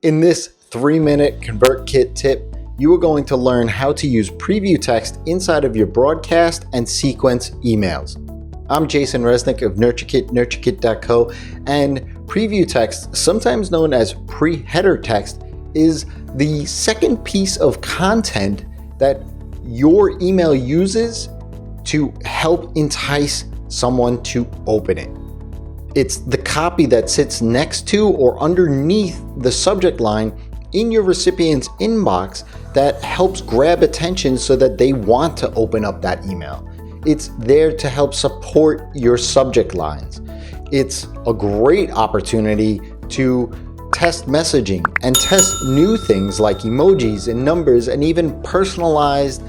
In this 3-minute ConvertKit tip, you are going to learn how to use preview text inside of your broadcast and sequence emails. I'm Jason Resnick of NurtureKit, NurtureKit.co, and preview text, sometimes known as pre-header text, is the second piece of content that your email uses to help entice someone to open it. It's the copy that sits next to or underneath the subject line in your recipient's inbox that helps grab attention so that they want to open up that email. It's there to help support your subject lines. It's a great opportunity to test messaging and test new things like emojis and numbers and even personalized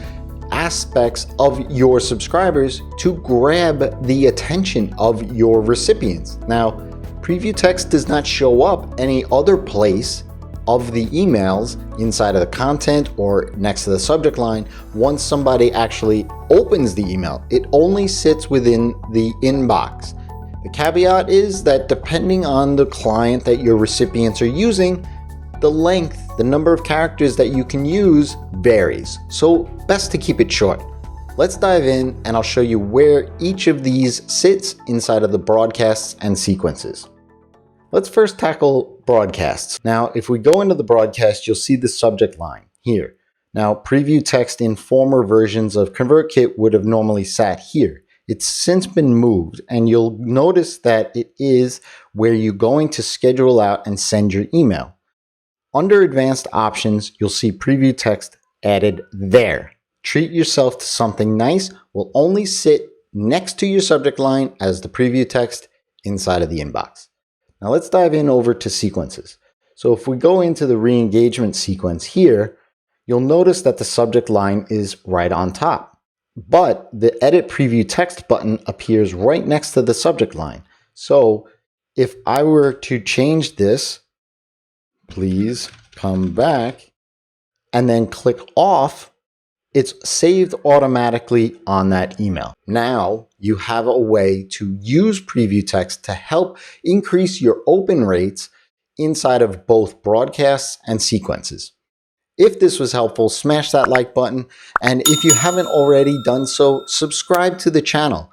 aspects of your subscribers to grab the attention of your recipients. Now, preview text does not show up any other place of the emails inside of the content or next to the subject line once somebody actually opens the email. It only sits within the inbox. The caveat is that depending on the client that your recipients are using, the length, the number of characters that you can use varies. So best to keep it short. Let's dive in and I'll show you where each of these sits inside of the broadcasts and sequences. Let's first tackle broadcasts. Now, if we go into the broadcast, you'll see the subject line here. Now, preview text in former versions of ConvertKit would have normally sat here. It's since been moved, and you'll notice that it is where you're going to schedule out and send your email. Under advanced options, you'll see preview text added there. Treat yourself to something nice. Will only sit next to your subject line as the preview text inside of the inbox. Now let's dive in over to sequences. So if we go into the re-engagement sequence here, you'll notice that the subject line is right on top, but the edit preview text button appears right next to the subject line. So if I were to change this, please come back, and then click off, it's saved automatically on that email. Now you have a way to use preview text to help increase your open rates inside of both broadcasts and sequences. If this was helpful, smash that like button. And if you haven't already done so, subscribe to the channel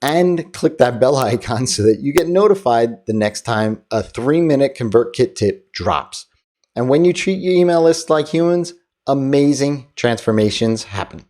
and click that bell icon so that you get notified the next time a 3-minute ConvertKit tip drops. And when you treat your email list like humans, amazing transformations happen.